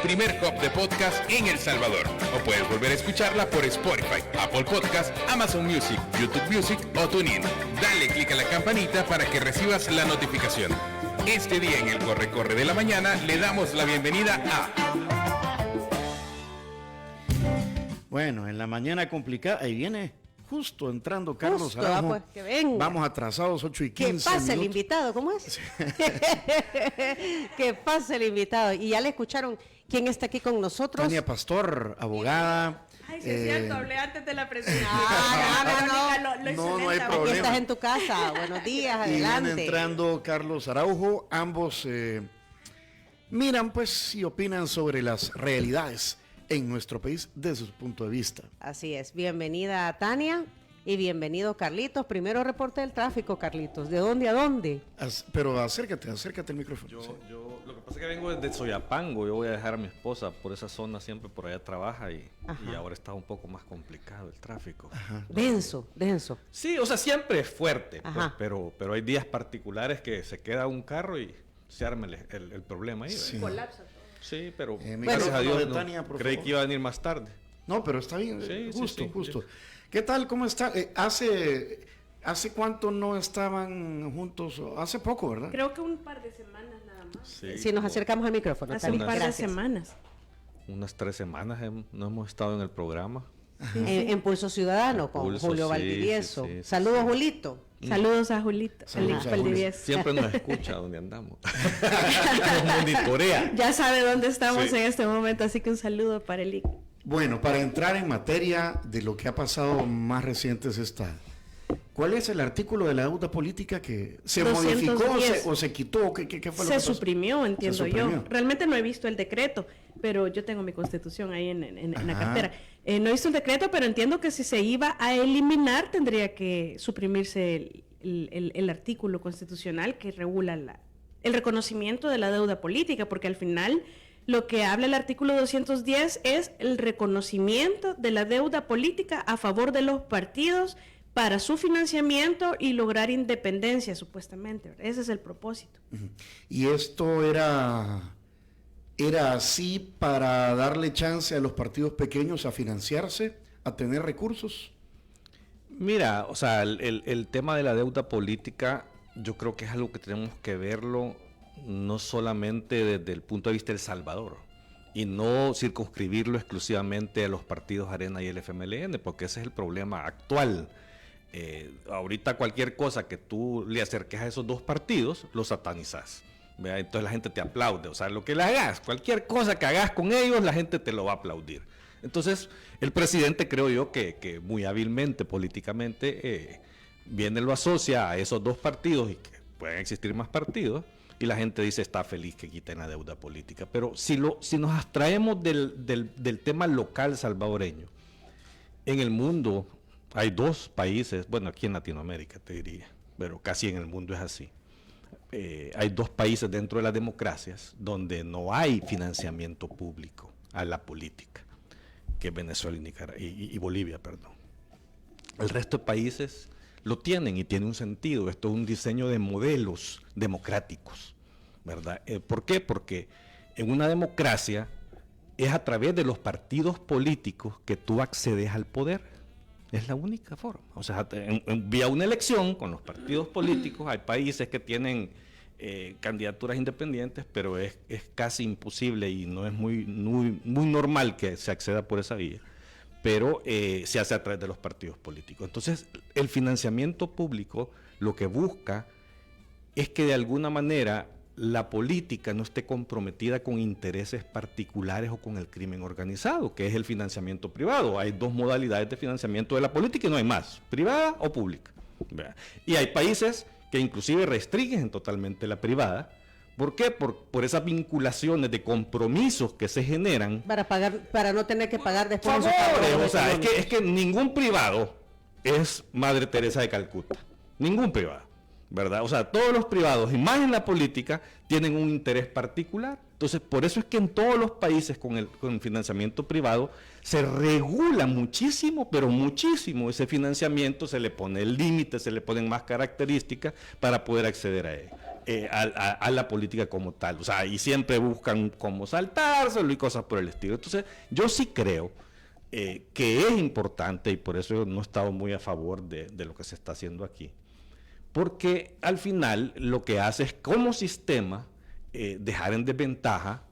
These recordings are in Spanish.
primer hub de podcast en El Salvador. O puedes volver a escucharla por Spotify, Apple Podcast, Amazon Music, YouTube Music o TuneIn. Dale clic a la campanita para que recibas la notificación. Este día en el Corre de la Mañana le damos la bienvenida a... Bueno, en la mañana complicada, ahí viene justo entrando Carlos Araujo. Pues, que venga. Vamos atrasados, 8:15. Que pase minutos. el invitado, ¿cómo es? Sí. Que pase el invitado. Y ya le escucharon quién está aquí con nosotros. Tania Pastor, abogada. Ay, sí es cierto, hablé antes de la presentación. No hay problema. Aquí estás en tu casa. Buenos días, adelante. Y viene entrando Carlos Araujo. Ambos miran pues y opinan sobre las realidades en nuestro país desde su punto de vista. Así es. Bienvenida a Tania y bienvenido Carlitos. Primero reporte del tráfico, Carlitos. ¿De dónde a dónde? Pero acércate al micrófono. Yo lo que pasa es que vengo desde Soyapango. Yo voy a dejar a mi esposa por esa zona, siempre por allá trabaja y ahora está un poco más complicado el tráfico. Ajá. Denso. Sí, o sea, siempre es fuerte, pues, Ajá. pero hay días particulares que se queda un carro y se arma el problema ahí. Sí. Colapsa todo. Sí, pero gracias a Dios de no, Tania, por creí favor. que iba a venir más tarde. No, pero está bien, Sí, justo. sí. ¿Qué tal? ¿Cómo está? ¿Hace cuánto no estaban juntos? Hace poco, ¿verdad? Creo que un par de semanas nada más. Sí, Si nos acercamos al micrófono. Hace está un bien. par de Gracias. semanas. unas 3 semanas no hemos estado en el programa. En Pulso Ciudadano con Pulso, Julio sí, Valdivieso. sí. Saludos, Julito. Saludos a Julito, Saludos Felipe a Julio. Valdivieso. Siempre nos escucha donde andamos. Nos monitorea. Ya sabe dónde estamos Sí. en este momento, así que un saludo para el IC. Bueno, para entrar en materia de lo que ha pasado más reciente es esta. ¿Cuál es el artículo de la deuda política que se 210. modificó o se quitó? ¿Qué fue lo que Se pasó? suprimió, entiendo Se suprimió. yo. Realmente no he visto el decreto, pero yo tengo mi constitución ahí en la Ajá. cartera. No he visto el decreto, pero entiendo que si se iba a eliminar, tendría que suprimirse el artículo constitucional que regula el reconocimiento de la deuda política, porque al final lo que habla el artículo 210 es el reconocimiento de la deuda política a favor de los partidos para su financiamiento y lograr independencia, supuestamente, ¿verdad? Ese es el propósito. Y esto era así para darle chance a los partidos pequeños a financiarse, a tener recursos. Mira, o sea, el tema de la deuda política, yo creo que es algo que tenemos que verlo no solamente desde el punto de vista de El Salvador y no circunscribirlo exclusivamente a los partidos Arena y el FMLN, porque ese es el problema actual. Ahorita cualquier cosa que tú le acerques a esos dos partidos, lo satanizas. ¿Verdad? Entonces la gente te aplaude. O sea, lo que le hagas, cualquier cosa que hagas con ellos, la gente te lo va a aplaudir. Entonces, el presidente, creo yo, que muy hábilmente, políticamente, viene, lo asocia a esos dos partidos y que pueden existir más partidos, y la gente dice está feliz que quiten la deuda política. Pero si nos abstraemos del tema local salvadoreño, en el mundo hay 2 países, bueno, aquí en Latinoamérica te diría, pero casi en el mundo es así. Hay 2 países dentro de las democracias donde no hay financiamiento público a la política, que es Venezuela y Bolivia, perdón. El resto de países lo tienen y tiene un sentido. Esto es un diseño de modelos democráticos, ¿verdad? ¿Por qué? Porque en una democracia es a través de los partidos políticos que tú accedes al poder. Es la única forma. O sea, vía una elección con los partidos políticos, hay países que tienen candidaturas independientes, pero es casi imposible y no es muy normal que se acceda por esa vía, pero se hace a través de los partidos políticos. Entonces, el financiamiento público lo que busca es que de alguna manera la política no esté comprometida con intereses particulares o con el crimen organizado, que es el financiamiento privado. Hay 2 modalidades de financiamiento de la política y no hay más, privada o pública. ¿Verdad? Y hay países que inclusive restringen totalmente la privada. ¿Por qué? Por esas vinculaciones de compromisos que se generan. Para no tener que pagar después. Favores, o sea, es que ningún privado es Madre Teresa de Calcuta. Ningún privado. ¿Verdad? O sea, todos los privados, y más en la política, tienen un interés particular. Entonces, por eso es que en todos los países con el financiamiento privado se regula muchísimo, pero muchísimo ese financiamiento, se le pone el límite, se le ponen más características para poder acceder a él. a la política como tal. O sea, y siempre buscan cómo saltárselo y cosas por el estilo. Entonces, yo sí creo que es importante, y por eso no he estado muy a favor de lo que se está haciendo aquí, porque al final lo que hace es, como sistema, dejar en desventaja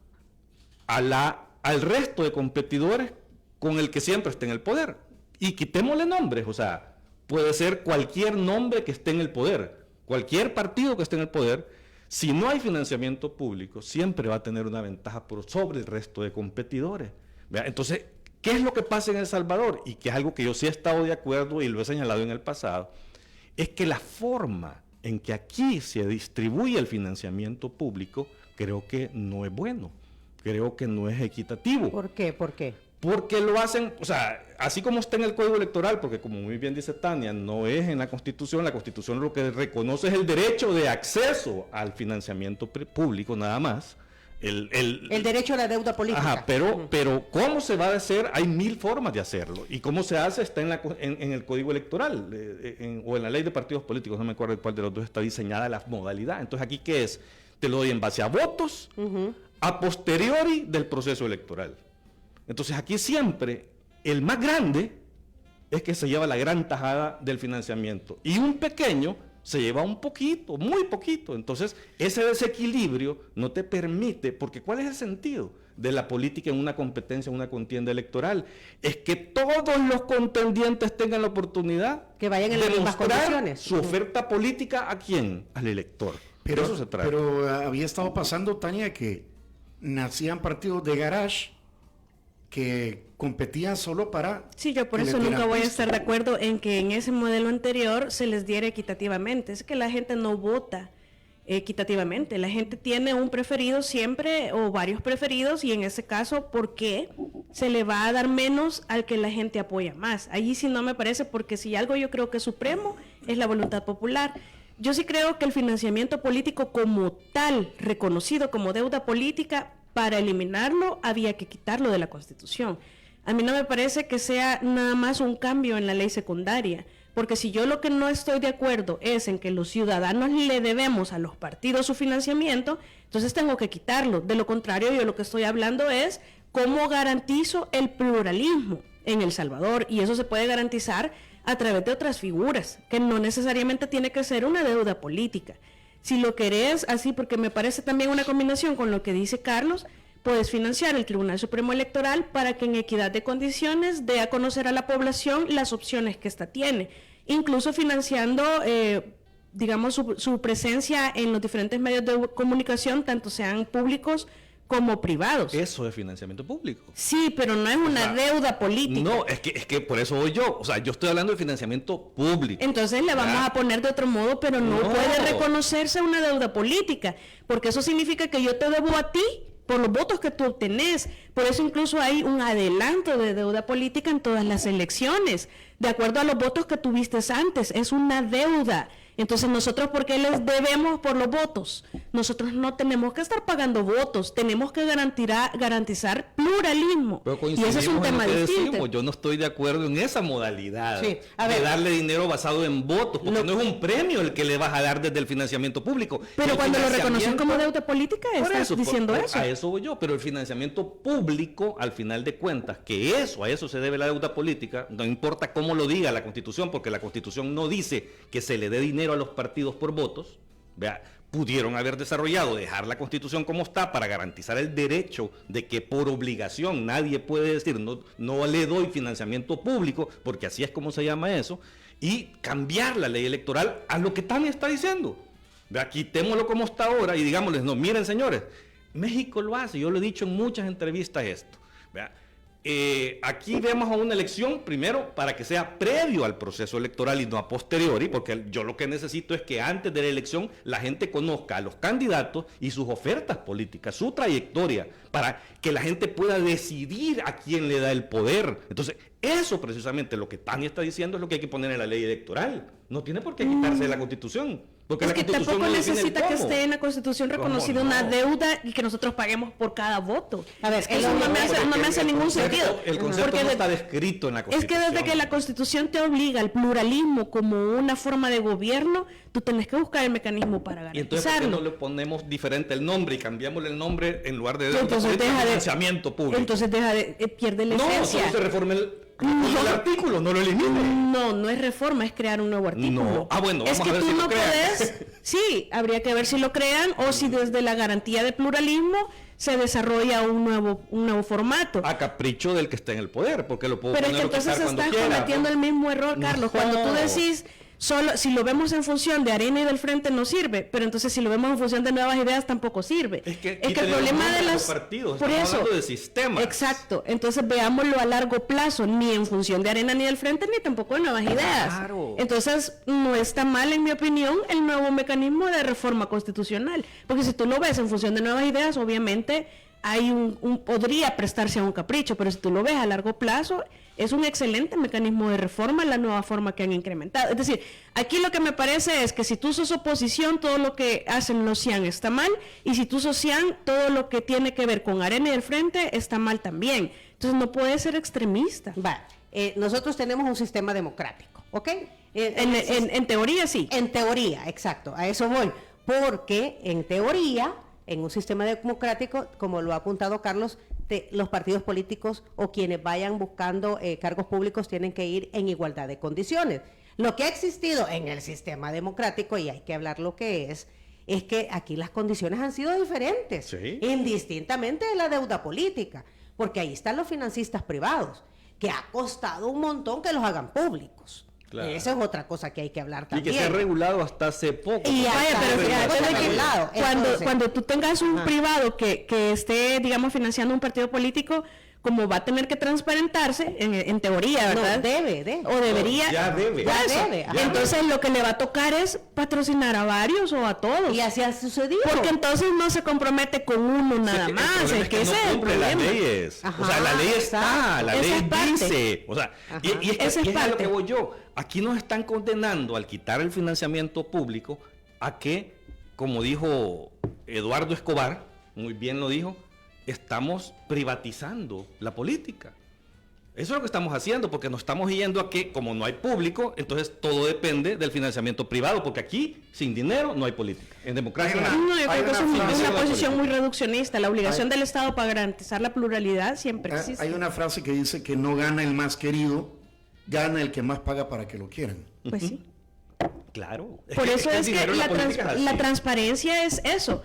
al resto de competidores con el que siempre esté en el poder. Y quitémosle nombres, o sea, puede ser cualquier nombre que esté en el poder, cualquier partido que esté en el poder. Si no hay financiamiento público, siempre va a tener una ventaja por sobre el resto de competidores. ¿Vea? Entonces, ¿qué es lo que pasa en El Salvador? Y que es algo que yo sí he estado de acuerdo y lo he señalado en el pasado, es que la forma en que aquí se distribuye el financiamiento público, creo que no es bueno, creo que no es equitativo. ¿Por qué? ¿Por qué? Porque lo hacen, o sea, así como está en el Código Electoral, porque como muy bien dice Tania, no es en la Constitución lo que reconoce es el derecho de acceso al financiamiento público nada más. El derecho a la deuda política. Ajá, pero ¿cómo se va a hacer? Hay 1000 formas de hacerlo. Y cómo se hace está en el Código Electoral o en la Ley de Partidos Políticos, no me acuerdo cuál de los dos está diseñada la modalidad. Entonces, ¿aquí qué es? Te lo doy en base a votos, a posteriori del proceso electoral. Entonces, aquí siempre el más grande es que se lleva la gran tajada del financiamiento. Y un pequeño se lleva un poquito, muy poquito. Entonces, ese desequilibrio no te permite, porque ¿cuál es el sentido de la política en una competencia, en una contienda electoral? Es que todos los contendientes tengan la oportunidad que vayan en las mismas condiciones. Su oferta política ¿a quién? Al elector. Pero, de eso se trata. Pero había estado pasando, Tania, que nacían partidos de garage que competían solo para... Sí, yo por eso nunca voy a estar de acuerdo en que en ese modelo anterior se les diera equitativamente. Es que la gente no vota equitativamente. La gente tiene un preferido siempre o varios preferidos y en ese caso, ¿por qué se le va a dar menos al que la gente apoya más? Allí sí no me parece, porque si algo yo creo que es supremo es la voluntad popular. Yo sí creo que el financiamiento político como tal, reconocido como deuda política, para eliminarlo había que quitarlo de la Constitución. A mí no me parece que sea nada más un cambio en la ley secundaria, porque si yo lo que no estoy de acuerdo es en que los ciudadanos le debemos a los partidos su financiamiento, entonces tengo que quitarlo. De lo contrario, yo lo que estoy hablando es cómo garantizo el pluralismo en El Salvador, y eso se puede garantizar a través de otras figuras, que no necesariamente tiene que ser una deuda política. Si lo querés así, porque me parece también una combinación con lo que dice Carlos, puedes financiar el Tribunal Supremo Electoral para que en equidad de condiciones dé a conocer a la población las opciones que ésta tiene, incluso financiando, digamos, su presencia en los diferentes medios de comunicación, tanto sean públicos como privados. Eso es financiamiento público. Sí, pero no es una deuda política. No, es que por eso voy yo. O sea, yo estoy hablando de financiamiento público. Entonces le vamos a poner de otro modo, pero no puede reconocerse una deuda política, porque eso significa que yo te debo a ti por los votos que tú obtenés. Por eso incluso hay un adelanto de deuda política en todas las elecciones, de acuerdo a los votos que tuviste antes. Es una deuda. Entonces nosotros, ¿por qué les debemos por los votos? Nosotros no tenemos que estar pagando votos, tenemos que garantizar pluralismo. Y ese es un tema distinto. Yo no estoy de acuerdo en esa modalidad de darle dinero basado en votos, porque no es un premio el que le vas a dar desde el financiamiento público. Pero cuando lo reconocen como deuda política, estás diciendo eso. A eso voy yo, pero el financiamiento público, al final de cuentas, que a eso se debe la deuda política, no importa cómo lo diga la Constitución, porque la Constitución no dice que se le dé dinero a los partidos por votos. Pudieron haber dejar la Constitución como está para garantizar el derecho de que por obligación nadie puede decir no le doy financiamiento público, porque así es como se llama eso, y cambiar la ley electoral a lo que Tania está diciendo. Quitémoslo como está ahora y digámosles, no, miren señores, México lo hace, yo lo he dicho en muchas entrevistas esto. Aquí vemos a una elección primero para que sea previo al proceso electoral y no a posteriori, porque yo lo que necesito es que antes de la elección la gente conozca a los candidatos y sus ofertas políticas, su trayectoria, para que la gente pueda decidir a quién le da el poder. Entonces, Eso precisamente, lo que Tania está diciendo, es lo que hay que poner en la ley electoral. No tiene por qué quitarse de la Constitución. Porque Es la que Constitución tampoco no define el necesita que cómo. esté en la Constitución ¿Cómo reconocida no? una deuda y que nosotros paguemos por cada voto. A ver, Eso no me hace ningún sentido. El concepto Porque no de- está descrito en la Es Constitución. que desde que la Constitución te obliga al pluralismo como una forma de gobierno, tú tenés que buscar el mecanismo para Y entonces, ¿por qué garantizarlo. no le ponemos diferente el nombre y cambiamos el nombre en lugar de deuda Entonces política, deja de- financiamiento público? Entonces pierde la no, esencia. solo se reforme el artículo, no lo elimine. No es reforma, es crear un nuevo artículo. No. Ah, bueno, es vamos que a ver tú si lo no crean. podés. Sí, habría que ver si lo crean o si desde la garantía de pluralismo se desarrolla un nuevo formato. A capricho del que está en el poder, porque lo puedo Pero es poner que o quitar entonces cuando estás quiera. cometiendo el mismo error, Carlos. Cuando tú No. decís, solo si lo vemos en función de Arena y del Frente no sirve, pero entonces si lo vemos en función de Nuevas Ideas tampoco sirve. Es que el quítale los problema de nombres a los los partidos, por estamos eso, hablando de sistemas. Exacto. Entonces veámoslo a largo plazo, ni en función de Arena ni del Frente, ni tampoco de Nuevas Ideas. Claro. Entonces no está mal, en mi opinión, el nuevo mecanismo de reforma constitucional, porque si tú lo ves en función de Nuevas Ideas, obviamente hay podría prestarse a un capricho, pero si tú lo ves a largo plazo, es un excelente mecanismo de reforma, la nueva forma que han incrementado. Es decir, aquí lo que me parece es que si tú sos oposición, todo lo que hacen los CIAN está mal, y si tú sos CIAN, todo lo que tiene que ver con Arena y el Frente está mal también. Entonces no puede ser extremista. Va, nosotros tenemos un sistema democrático, ¿ok? En teoría sí. En teoría, exacto, a eso voy. Porque en teoría, en un sistema democrático, como lo ha apuntado Carlos, los partidos políticos o quienes vayan buscando cargos públicos tienen que ir en igualdad de condiciones. Lo que ha existido en el sistema democrático, y hay que hablar lo que es que aquí las condiciones han sido diferentes, Sí. indistintamente de la deuda política, porque ahí están los financistas privados, que ha costado un montón que los hagan públicos. Claro. Esa es otra cosa que hay que hablar Y también. que se ha regulado hasta hace poco. Y Vaya, hasta pero hace fíjate poco de que regulado. Entonces, cuando tú tengas un Ajá. privado que esté, digamos, financiando un partido político, como va a tener que transparentarse, en teoría, no, ¿verdad? debe. O debería. Ya debe. Por Ya eso. debe, ajá. Entonces lo que le va a tocar es patrocinar a varios o a todos. Y así ha sucedido. Porque entonces no se compromete con uno nada El más. problema Es que no ese es el cumple las problema. leyes. Ajá, O sea, la ley está, exacto. la Esa ley es parte. dice. O sea, y es que Esa es y es a lo parte. que voy yo. Aquí nos están condenando al quitar el financiamiento público a que, como dijo Eduardo Escobar, muy bien lo dijo, estamos privatizando la política. Eso es lo que estamos haciendo, porque nos estamos yendo a que, como no hay público, entonces todo depende del financiamiento privado, porque aquí, sin dinero, no hay política. En democracia Hay una- No, yo Hay creo que es una una frase- posición muy reduccionista. La obligación del Estado para garantizar la pluralidad siempre existe. Hay una frase que dice que no gana el más querido, gana el que más paga para que lo quieran. Pues sí. Claro. Por eso el es que dinero en la política es así. transparencia es eso.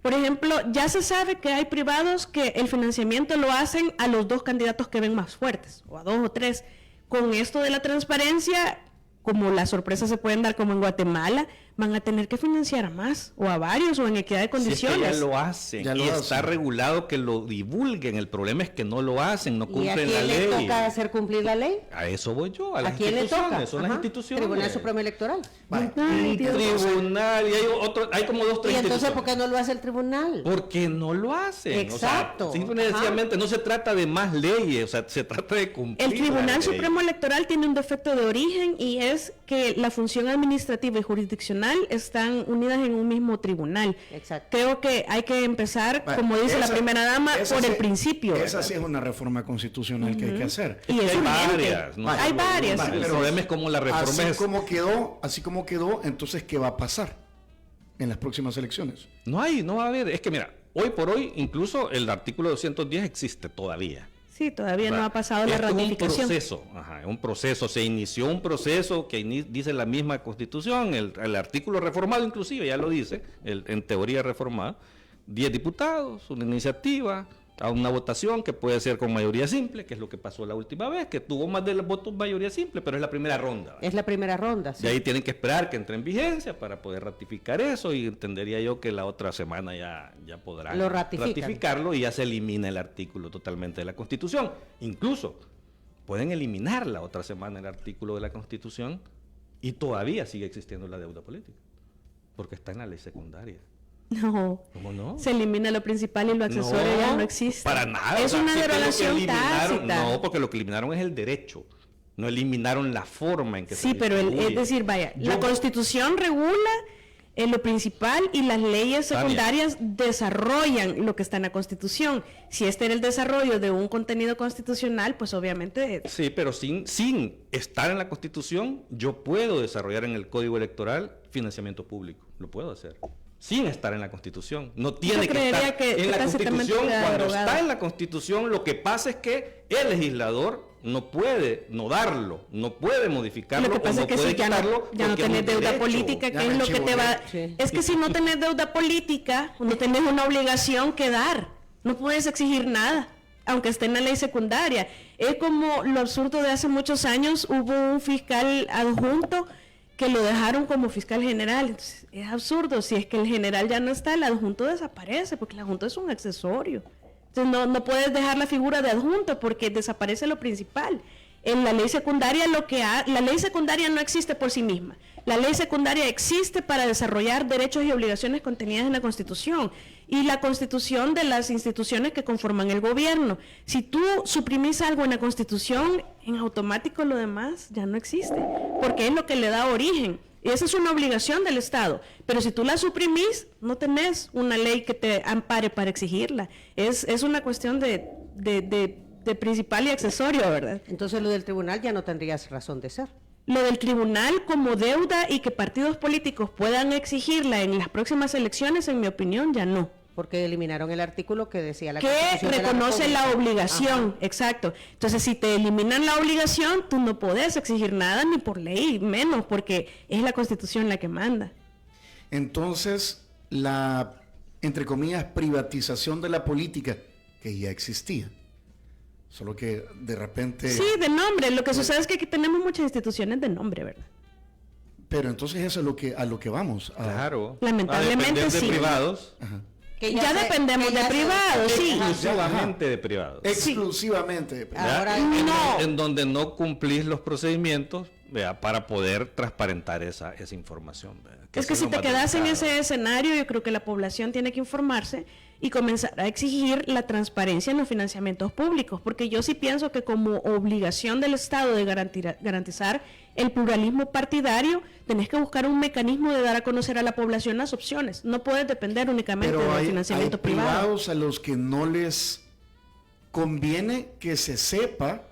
Por ejemplo, ya se sabe que hay privados que el financiamiento lo hacen a los dos candidatos que ven más fuertes, o a dos o tres. Con esto de la transparencia, como las sorpresas se pueden dar como en Guatemala, van a tener que financiar a más, o a varios, o en equidad de Si es que condiciones. ya lo hacen Ya y lo está hacen. regulado que lo divulguen. El problema es que no lo hacen, no ¿Y a cumplen la quién le ley. toca hacer cumplir la ley? A eso voy yo, a las ¿A quién le instituciones. toca? Son las Ajá. instituciones. Tribunal Supremo Electoral. Vale. Ay, Dios. Tribunal, y hay como dos, tres ¿Y entonces instituciones. por qué no lo hace el tribunal? Porque no lo hacen. Exacto. O sea, simple y sencillamente no se trata de más leyes, o sea, se trata de cumplir. El Tribunal la ley. Supremo Electoral tiene un defecto de origen y es que la función administrativa y jurisdiccional están unidas en un mismo tribunal. Exacto. Creo que hay que empezar, Vale, como dice la esa- primera dama, esa por el sí- principio. Esa ¿verdad? sí es una reforma constitucional que hay que hacer. Y es Hay urgente. varias, ¿no? Hay varias. Vale, El pero problema es cómo la reforma es. Así como quedó, entonces, ¿qué va a pasar en las próximas elecciones? No va a haber. Es que mira, hoy por hoy, incluso el artículo 210 existe todavía. Sí, todavía no ¿Verdad? ha pasado la Esto es ratificación. un proceso, se inició un proceso que dice la misma Constitución, el artículo reformado inclusive, ya lo dice, en teoría reformada, 10 diputados, una iniciativa, a una votación que puede ser con mayoría simple, que es lo que pasó la última vez, que tuvo más de los votos mayoría simple, pero es la primera ronda. Es la primera ronda. Sí. Y ahí tienen que esperar que entre en vigencia para poder ratificar eso y entendería yo que la otra semana ya podrán Lo ratifican. ratificarlo y ya se elimina el artículo totalmente de la Constitución. Incluso pueden eliminar la otra semana el artículo de la Constitución y todavía sigue existiendo la deuda política, porque está en la ley secundaria. No. ¿Cómo no? Se elimina lo principal y lo accesorio ya no existe. Para nada. Es una sí, que lo que derogación eliminaron- tácita. No, porque lo que eliminaron es el derecho. No eliminaron la forma en que Sí, se pero es distribuye. decir, vaya, la Yo- Constitución regula lo principal y las leyes Tania. secundarias desarrollan lo que está en la Constitución. Si este era el desarrollo de un contenido constitucional, pues obviamente Sí, pero sin estar en la Constitución, yo puedo desarrollar en el Código Electoral financiamiento público. Lo puedo hacer. Sin estar en la Constitución. No tiene que creería estar que en la tácitamente Constitución. queda Cuando derogado. está en la Constitución, lo que pasa es que el legislador no puede no darlo, no puede modificarlo. lo que pasa o es que puede si ya no quitarlo tenés porque es un deuda derecho. política, Ya ¿qué me es lo que te va? Sí. Es que si no tenés deuda política, no tenés una obligación que dar. No puedes exigir nada, aunque esté en la ley secundaria. Es como lo absurdo de hace muchos años, hubo un fiscal adjunto que lo dejaron como fiscal general. Entonces, es absurdo, si es que el general ya no está, el adjunto desaparece, porque el adjunto es un accesorio. Entonces no puedes dejar la figura de adjunto porque desaparece lo principal. En la ley secundaria la ley secundaria no existe por sí misma. La ley secundaria existe para desarrollar derechos y obligaciones contenidas en la Constitución y la constitución de las instituciones que conforman el gobierno. Si tú suprimís algo en la Constitución, en automático lo demás ya no existe, porque es lo que le da origen. Y esa es una obligación del Estado. Pero si tú la suprimís, no tenés una ley que te ampare para exigirla. Es una cuestión de principal y accesorio, ¿verdad? Entonces lo del tribunal ya no tendrías razón de ser. Lo del tribunal como deuda y que partidos políticos puedan exigirla en las próximas elecciones, en mi opinión, ya no. Porque eliminaron el artículo que decía la Que Constitución de la reconoce la República. obligación, exacto. Entonces, si te eliminan la obligación, tú no podés exigir nada, ni por ley, menos, porque es la Constitución la que manda. Entonces, la, entre comillas, privatización de la política, que ya existía. Solo que de repente... Sí, de nombre. Lo que sucede es que aquí tenemos muchas instituciones de nombre, ¿verdad? Pero entonces eso es a lo que vamos. Claro. Lamentablemente, A depender sí. de privados. Que Ya dependemos de privados, sí. Exclusivamente de privados. Exclusivamente. ¿verdad? Ahora- No. En donde no cumplís los procedimientos, ¿verdad? Para poder transparentar esa información, ¿verdad? Es que eso si te lo más quedas en delicado. ese escenario, yo creo que la población tiene que informarse y comenzar a exigir la transparencia en los financiamientos públicos, porque yo sí pienso que como obligación del Estado de garantizar el pluralismo partidario, tenés que buscar un mecanismo de dar a conocer a la población las opciones. No puedes depender únicamente Pero del hay financiamiento privado. privados a los que no les conviene que se sepa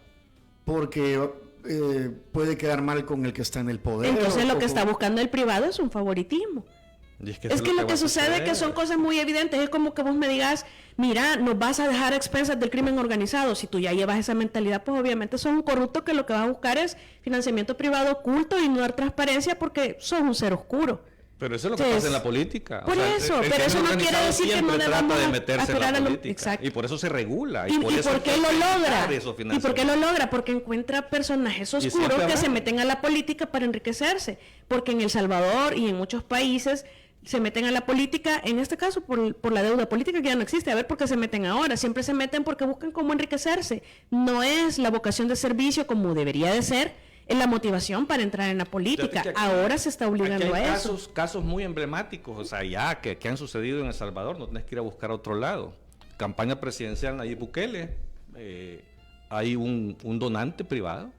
porque puede quedar mal con el que está en el poder. Entonces o- lo que o está con- buscando el privado es un favoritismo. Y Es eso que lo va que a sucede es que suceder. son cosas muy evidentes. Es como que vos me digas, mira, nos vas a dejar a expensas del crimen organizado. Si tú ya llevas esa mentalidad, pues obviamente sos un corrupto que lo que va a buscar es financiamiento privado oculto y no dar transparencia porque sos un ser oscuro. Pero eso es lo que Entonces, pasa en la política. por eso, el pero eso crimen no quiere organizado decir que no siempre debamos trata de meterse en aspirar la a lo- política. exacto. Y por eso se regula. ¿Y, por y eso por hay qué que lo logra? evitar esos ¿Y por qué lo financiamientos. logra? Porque encuentra personajes oscuros siempre que se habrá. meten a la política para enriquecerse. Porque en El Salvador y en muchos países se meten a la política, en este caso por la deuda política que ya no existe. A ver por qué se meten ahora. Siempre se meten porque buscan cómo enriquecerse. No es la vocación de servicio como debería de ser, es la motivación para entrar en la política. Fíjate que aquí- Ahora se está obligando Aquí hay a eso. casos muy emblemáticos, o sea, ya que han sucedido en El Salvador, no tenés que ir a buscar a otro lado. Campaña presidencial Nayib Bukele, hay un donante privado,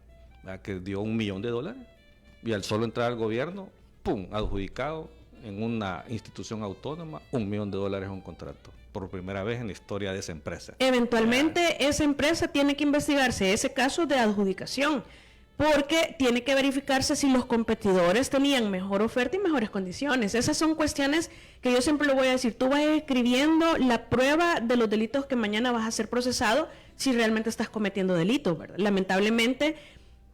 ¿verdad? Que dio $1 millón y al solo entrar al gobierno, ¡pum!, adjudicado en una institución autónoma $1 millón en un contrato, por primera vez en la historia de esa empresa. Eventualmente esa empresa tiene que investigarse ese caso de adjudicación, porque tiene que verificarse si los competidores tenían mejor oferta y mejores condiciones. Esas son cuestiones que yo siempre le voy a decir. Tú vas escribiendo la prueba de los delitos que mañana vas a ser procesado si realmente estás cometiendo delitos, ¿verdad? Lamentablemente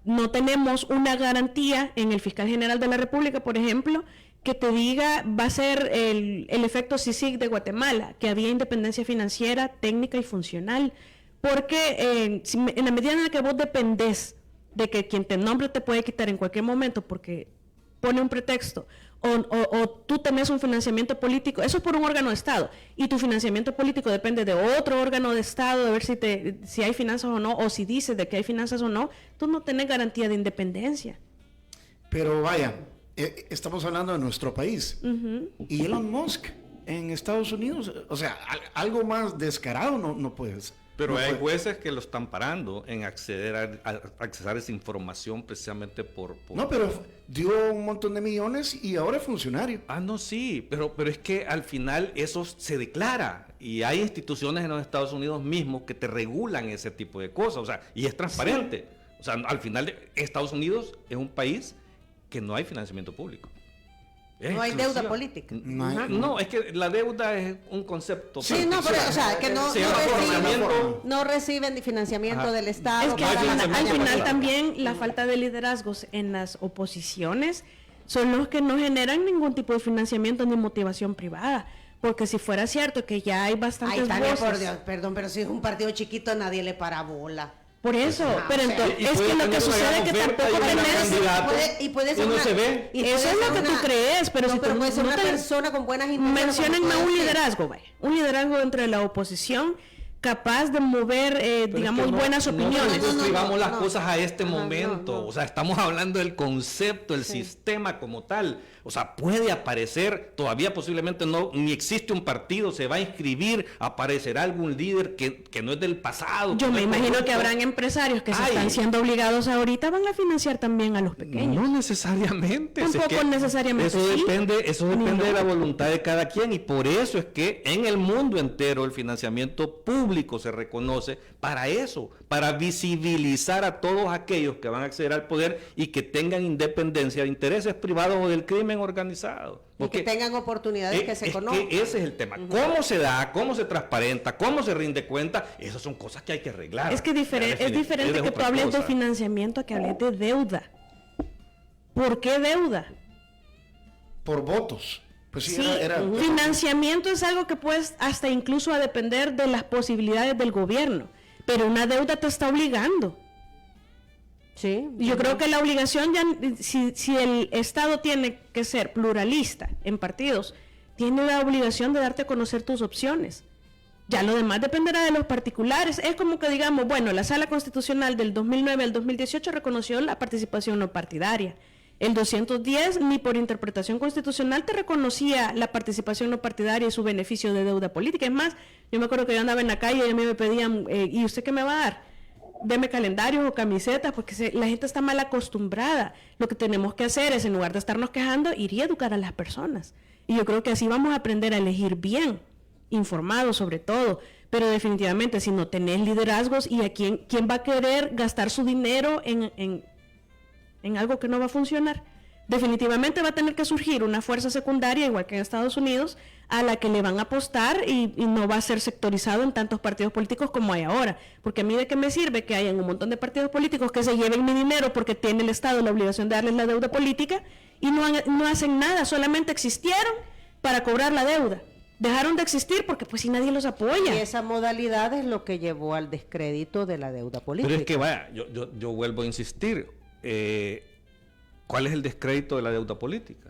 no tenemos una garantía en el fiscal general de la República, por ejemplo, que te diga va a ser el efecto CICIG de Guatemala, que había independencia financiera, técnica y funcional, porque en la medida en la que vos dependés de que quien te nombre te puede quitar en cualquier momento porque pone un pretexto, o tú tenés un financiamiento político, eso es por un órgano de Estado, y tu financiamiento político depende de otro órgano de Estado, de ver si hay finanzas o no, o si dices de que hay finanzas o no, tú no tenés garantía de independencia. Pero vaya, estamos hablando de nuestro país. Y Elon Musk en Estados Unidos. O sea, algo más descarado no puede ser. Pero No hay puede. jueces que lo están parando en acceder a accesar esa información precisamente por... No, pero dio un montón de millones y ahora es funcionario. Ah, no, sí, pero es que al final eso se declara y hay instituciones en los Estados Unidos mismos que te regulan ese tipo de cosas, o sea, y es transparente. O sea, al final Estados Unidos es un país que no hay financiamiento público. Es No hay exclusiva. deuda política. No hay- Ajá. No, es que la deuda es un concepto. Sí, no, pero, o sea, que no, Se llama financiamiento. no reciben ni financiamiento Ajá. del Estado. Es que no hay al financiamiento final político. también la falta de liderazgos en las oposiciones son los que no generan ningún tipo de financiamiento ni motivación privada. Porque si fuera cierto que ya hay Ay, bastantes Tania, voces. por Dios, perdón, pero si es un partido chiquito nadie le para bola. Por eso, Ah, pero o sea, entonces, y es puede que lo tener que una sucede gran es que oferta tampoco y un gran tenés... candidato. puede ser y no una- se ve. y puede Eso es ser lo que tú una- crees, pero no, si pero tú puede ser no una te- persona con buenas intenciones. Menciónenme como un puede ser. liderazgo, vaya. Un liderazgo dentro de la oposición capaz de mover, Pero digamos, es que no- buenas opiniones. No describamos las no. cosas a este Ajá, momento. no. O sea, estamos hablando del concepto, el sistema como tal. O sea, puede aparecer, todavía posiblemente no, ni existe un partido, se va a inscribir, aparecerá algún líder que no es del pasado. Yo no me es imagino corrupto. que habrán empresarios que se Ay. están siendo obligados ahorita, van a financiar también a los pequeños. No necesariamente. Tampoco necesariamente, Eso sí. depende No. de la voluntad de cada quien y por eso es que en el mundo entero el financiamiento público se reconoce para eso, para visibilizar a todos aquellos que van a acceder al poder y que tengan independencia de intereses privados o del crimen organizado. Y que tengan oportunidades que se conozcan. Ese es el tema. ¿Cómo se da? ¿Cómo se transparenta? ¿Cómo se rinde cuenta? Esas son cosas que hay que arreglar. Es que es diferente que tú otra hables de cosa. financiamiento a que hables de deuda. ¿Por qué deuda? Por votos. Pues sí, Sí, era financiamiento es algo que puedes hasta incluso a depender de las posibilidades del gobierno, pero una deuda te está obligando. Sí. Yo creo que la obligación ya, si el Estado tiene que ser pluralista en partidos, tiene la obligación de darte a conocer tus opciones. Ya lo demás dependerá de los particulares. Es como que digamos, bueno, la Sala Constitucional del 2009 al 2018 reconoció la participación no partidaria. El 210 ni por interpretación constitucional te reconocía la participación no partidaria y su beneficio de deuda política. Es más, yo me acuerdo que yo andaba en la calle y a mí me pedían, ¿y usted qué me va a dar? Deme calendarios o camisetas, porque la gente está mal acostumbrada. Lo que tenemos que hacer es, en lugar de estarnos quejando, ir y educar a las personas. Y yo creo que así vamos a aprender a elegir bien, informados sobre todo. Pero definitivamente, si no tenés liderazgos, ¿y a quién va a querer gastar su dinero en algo que no va a funcionar? Definitivamente va a tener que surgir una fuerza secundaria, igual que en Estados Unidos, a la que le van a apostar y no va a ser sectorizado en tantos partidos políticos como hay ahora. Porque a mí de qué me sirve que hayan un montón de partidos políticos que se lleven mi dinero porque tiene el Estado la obligación de darles la deuda política y no hacen nada, solamente existieron para cobrar la deuda. Dejaron de existir porque pues si nadie los apoya. Y esa modalidad es lo que llevó al descrédito de la deuda política. Pero es que vaya, yo vuelvo a insistir. ¿Cuál es el descrédito de la deuda política?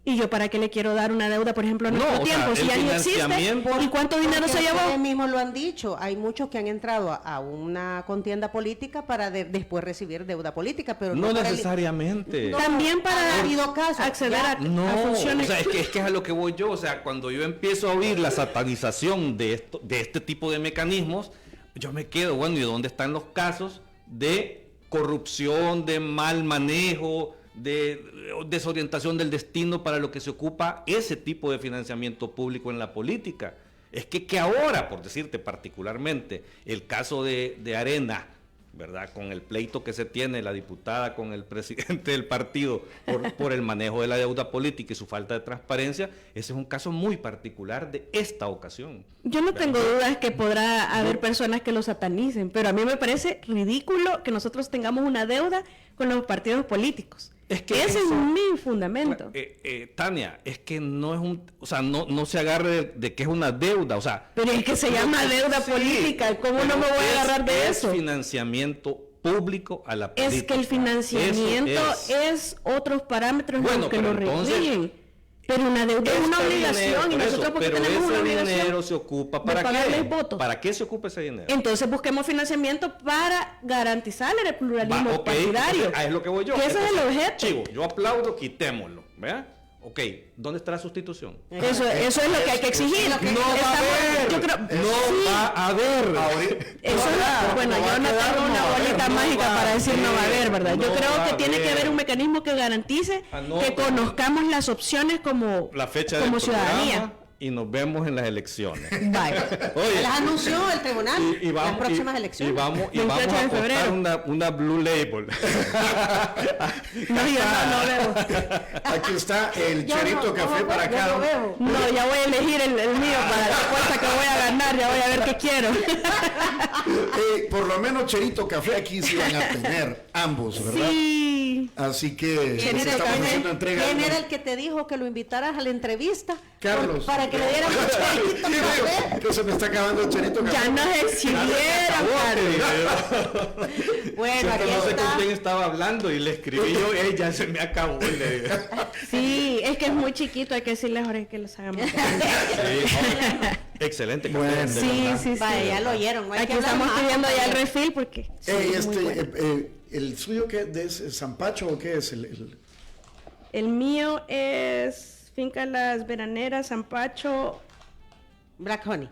¿Y yo para qué le quiero dar una deuda, por ejemplo, a No, nuestro o sea, tiempo? Si el ya ni existe, financiamiento- ¿y cuánto dinero Porque se llevó? ustedes mismos lo han dicho, hay muchos que han entrado a una contienda política para después recibir deuda política, pero No para el- necesariamente. No, También para ha habido casos, acceder ya. a No, funciones. o sea, es que es a lo que voy yo. O sea, cuando yo empiezo a oír la satanización de este tipo de mecanismos, yo me quedo, bueno, ¿y dónde están los casos de corrupción, de mal manejo, de desorientación del destino para lo que se ocupa ese tipo de financiamiento público en la política? Es que ahora, por decirte particularmente, el caso de Arena, ¿verdad? Con el pleito que se tiene la diputada con el presidente del partido por el manejo de la deuda política y su falta de transparencia, ese es un caso muy particular de esta ocasión. Yo no tengo dudas que podrá haber personas que lo satanicen, pero a mí me parece ridículo que nosotros tengamos una deuda con los partidos políticos. Es que ese es eso- mi fundamento. Tania, es que no es o sea, no se agarre de que es una deuda, o sea. Pero es que se llama deuda Sí, política, ¿cómo no pero me voy a agarrar de es eso? financiamiento público a la política. Es que el financiamiento Eso es otros parámetros Bueno, los que pero lo entonces, rigen. Pero una deuda es una Este obligación dinero, y por nosotros eso, porque pero tenemos una ese obligación dinero se ocupa de ¿para pagarles qué? votos. ¿Para qué se ocupa ese dinero? Entonces busquemos financiamiento para garantizar el pluralismo Va, ok, partidario. entonces, es lo que voy yo. Que ese es el Entonces, objeto. Chivo, yo aplaudo, quitémoslo, ¿verdad? Ok, ¿dónde está la sustitución? Eso es lo que hay que exigir. No va a haber. Yo creo, No va a haber. eso bueno, yo no tengo una bolita mágica para decir no va a haber, ¿verdad? Yo creo que tiene que haber un mecanismo que garantice que conozcamos las opciones como La fecha como del ciudadanía. programa y nos vemos en las elecciones. Vaya. Oye, Las anunció el tribunal las próximas elecciones. Y vamos 28 a de apostar febrero. una Blue Label. No, yo no veo. Aquí está el Yo Cherito no, Café no, para yo cada no uno. veo. No, ya voy a elegir el mío para la apuesta que voy a ganar, ya voy a ver qué quiero. Por lo menos Cherito Café aquí sí van a tener ambos, ¿verdad? Sí. Así que ¿Quién les era, estamos haciendo entrega. quién era el que te dijo que lo invitaras a la entrevista? Carlos. Para que le diéramos Cherito Sí, Café. digo, que se me está acabando el Cherito Café. Ya nos exhibieron, Carlos. Bueno, aquí No sé con está. quién estaba hablando y le escribí yo, ya se me acabó. Y le digo. Sí, es que es muy chiquito, hay que decirles ahora que los hagamos. Excelente. Bueno. de Sí, verdad. sí, sí. Vaya, ya lo oyeron. no hay Aquí que hablar estamos más, pidiendo ya el compañero. refill porque sí, es muy bueno. ¿El suyo qué es Zampacho o qué es? El mío es Finca Las Veraneras, Zampacho. Black Honey.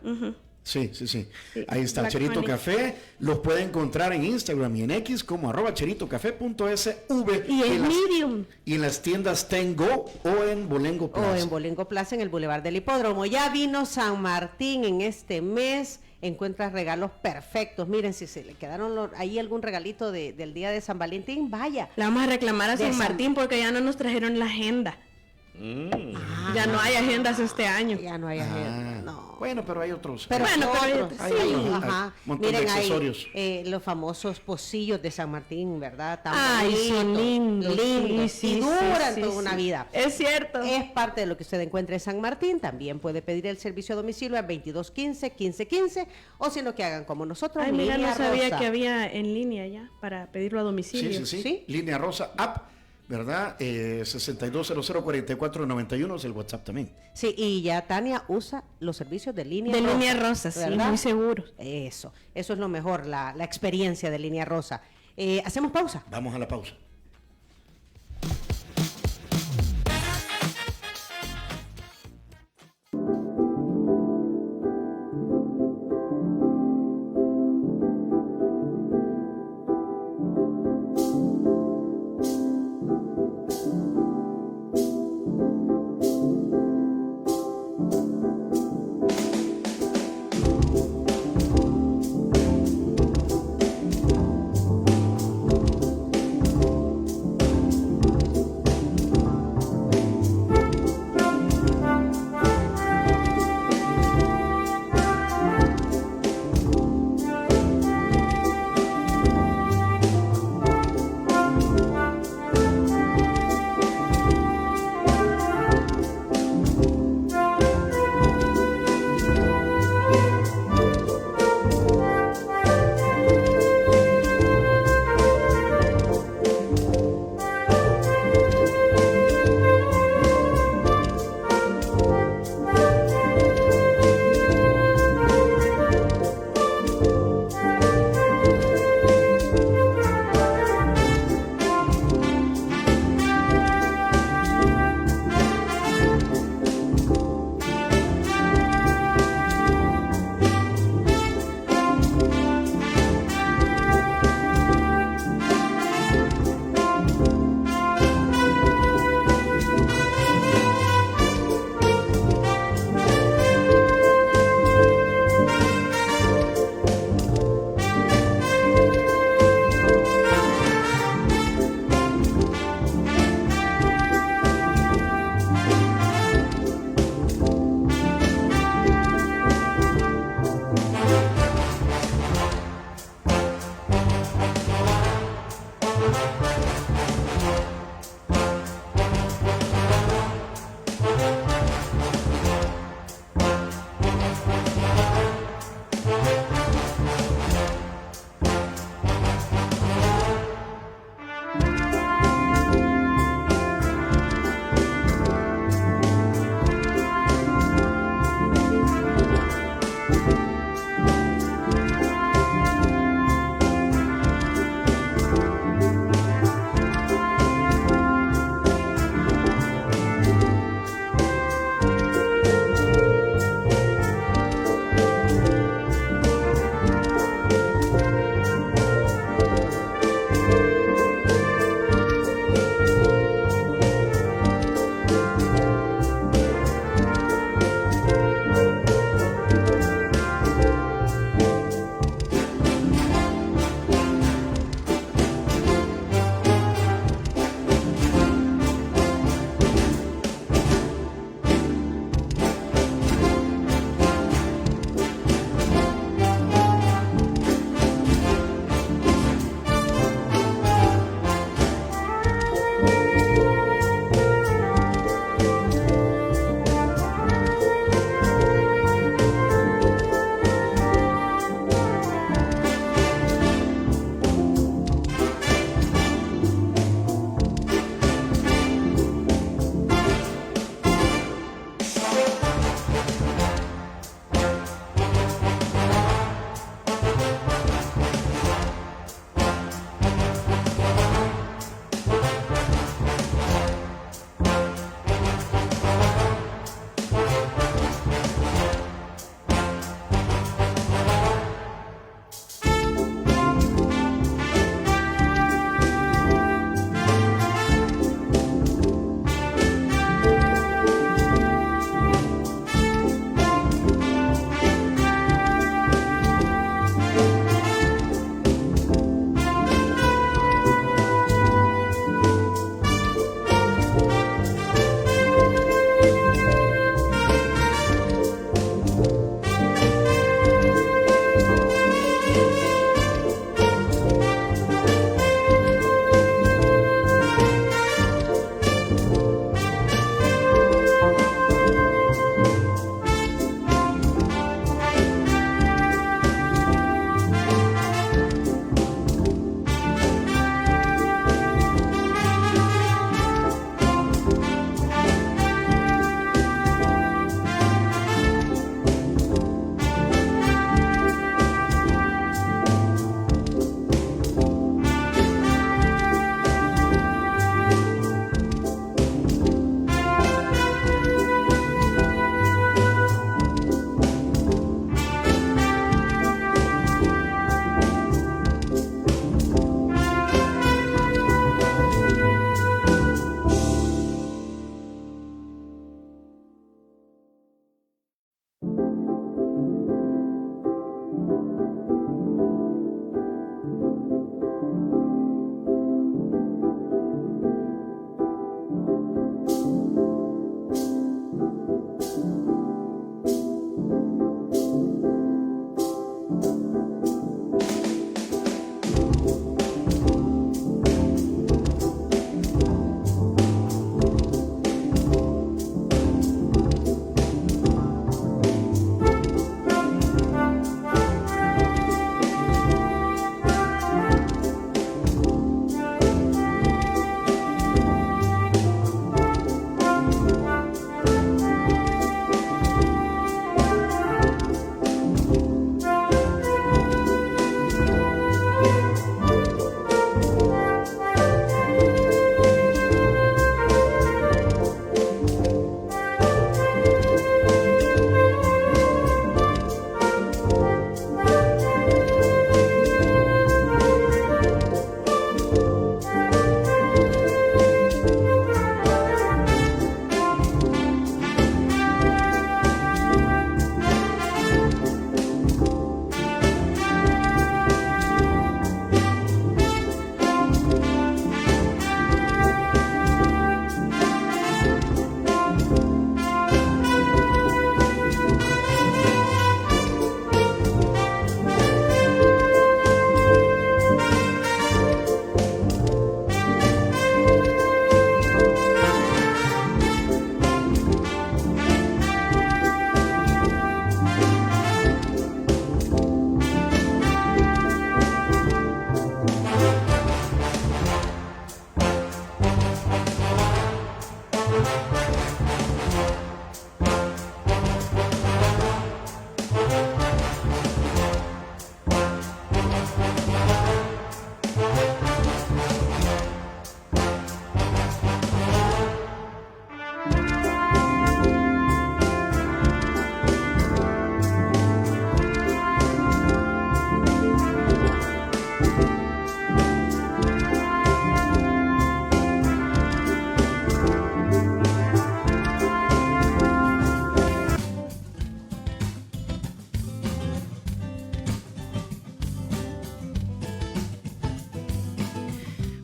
Sí. Sí, Ahí está, Black Cherito Honey. Café. Los puede encontrar en Instagram y en X como @cheritocafé.sv. Y es en las- medium. Y en las tiendas Tengo o en Bolengo Plaza. O en Bolengo Plaza, en el Boulevard del Hipódromo. Ya vino San Martín en este mes. Encuentras regalos perfectos. Miren, si se le quedaron ahí algún regalito del día de San Valentín, vaya. Le vamos a reclamar a De San San- Martín porque ya no nos trajeron la agenda. Ya no hay agendas este año. Ya no hay agenda, no. Bueno, pero hay otros. Pero Bueno, pero otros, hay sí, otros, ajá. hay un montón de Miren, hay accesorios. los famosos pocillos de San Martín, ¿verdad? Tan Ay, son bonitos, lindos. Sí, y sí, duran sí, toda sí, una sí. vida. Es cierto. Es parte de lo que usted encuentra en San Martín. También puede pedir el servicio a domicilio al 2215-1515 o si no que hagan como nosotros. Ay, mira, Línea no sabía Rosa. que había en línea ya para pedirlo a domicilio. Sí. ¿Sí? Línea Rosa App, ¿verdad? 62004491 es el WhatsApp también. Sí, y ya Tania usa los servicios de Línea De Rosa. Línea Rosa, sí, ¿verdad? muy seguro. Eso es lo mejor, la experiencia de Línea Rosa. ¿Hacemos pausa? Vamos a la pausa.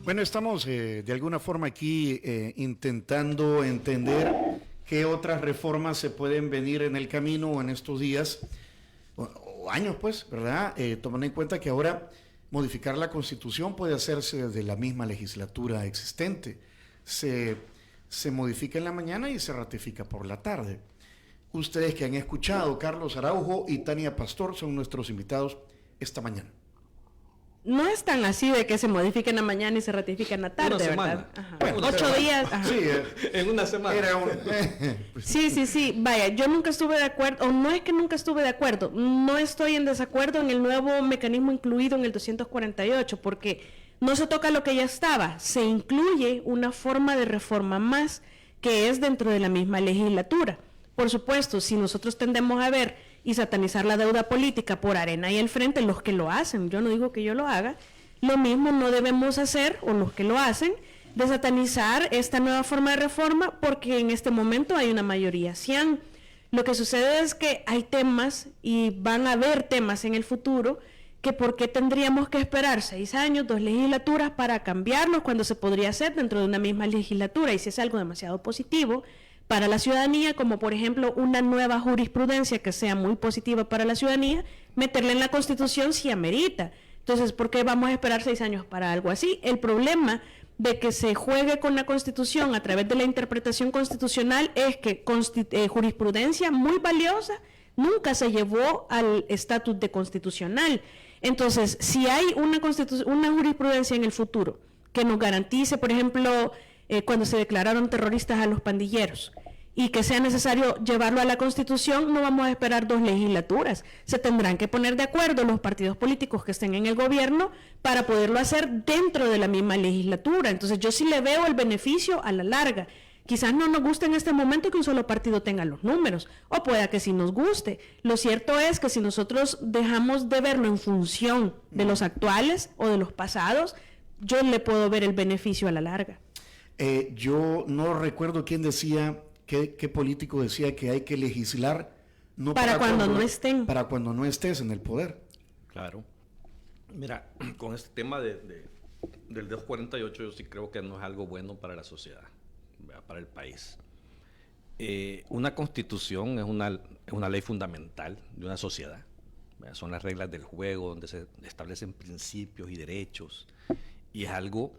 Bueno, estamos de alguna forma aquí intentando entender qué otras reformas se pueden venir en el camino en estos días o años, pues, ¿verdad? Tomando en cuenta que ahora modificar la Constitución puede hacerse desde la misma legislatura existente. Se modifica en la mañana y se ratifica por la tarde. Ustedes que han escuchado, Carlos Araujo y Tania Pastor son nuestros invitados esta mañana. No es tan así de que se modifique en la mañana y se ratifique en la tarde, Una semana. ¿verdad? Ajá. Bueno, 8 días. Ajá. Sí, En una semana. era un... Sí. Vaya, yo nunca estuve de acuerdo, o no es que nunca estuve de acuerdo, no estoy en desacuerdo en el nuevo mecanismo incluido en el 248, porque no se toca lo que ya estaba, se incluye una forma de reforma más que es dentro de la misma legislatura. Por supuesto, si nosotros tendemos a ver y satanizar la deuda política por Arena y el Frente, los que lo hacen, yo no digo que yo lo haga, lo mismo no debemos hacer, o los que lo hacen, de satanizar esta nueva forma de reforma, porque en este momento hay una mayoría cian. Lo que sucede es que hay temas, y van a haber temas en el futuro, que por qué tendríamos que esperar 6 años, 2 legislaturas para cambiarlos, cuando se podría hacer dentro de una misma legislatura, y si es algo demasiado positivo para la ciudadanía, como por ejemplo una nueva jurisprudencia que sea muy positiva para la ciudadanía, meterla en la Constitución si amerita. Entonces, ¿por qué vamos a esperar 6 años para algo así? El problema de que se juegue con la Constitución a través de la interpretación constitucional es que jurisprudencia muy valiosa nunca se llevó al estatus de constitucional. Entonces, si hay una jurisprudencia en el futuro que nos garantice, por ejemplo, cuando se declararon terroristas a los pandilleros, y que sea necesario llevarlo a la Constitución, no vamos a esperar 2 legislaturas. Se tendrán que poner de acuerdo los partidos políticos que estén en el gobierno para poderlo hacer dentro de la misma legislatura. Entonces yo sí le veo el beneficio a la larga. Quizás no nos guste en este momento que un solo partido tenga los números, o pueda que sí nos guste. Lo cierto es que si nosotros dejamos de verlo en función de los actuales o de los pasados, yo le puedo ver el beneficio a la larga. Yo no recuerdo quién decía, qué político decía que hay que legislar no para cuando no estén. Para cuando no estés en el poder. Claro. Mira, con este tema del 248 yo sí creo que no es algo bueno para la sociedad, para el país. Una constitución es una ley fundamental de una sociedad. Son las reglas del juego donde se establecen principios y derechos, y es algo